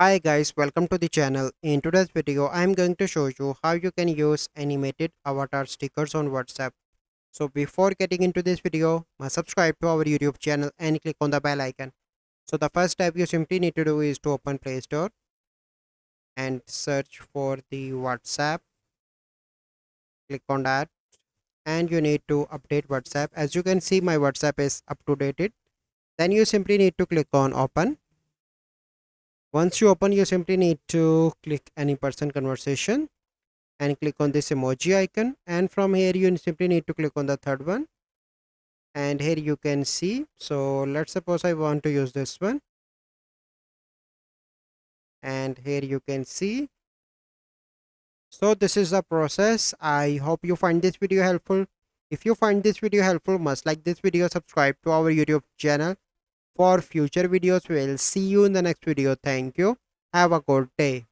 Hi guys, welcome to the channel. In today's video, I am going to show you how you can use animated avatar stickers on WhatsApp. So before getting into this video, must subscribe to our YouTube channel and click on the bell icon. So the first step you simply need to do is to open Play Store and search for the WhatsApp. Click on that and you need to update WhatsApp. As you can see, my WhatsApp is up to date. Then you simply need to click on open. Once you open, you simply need to click any person conversation and click on this emoji icon, and from here you simply need to click on the third one, and here you can see. So let's suppose I want to use this one, and here you can see. So this is the process. I hope you find this video helpful. If you find this video helpful, must like this video, subscribe to our YouTube channel for future videos. We'll see you in the next video. Thank you. Have a good day.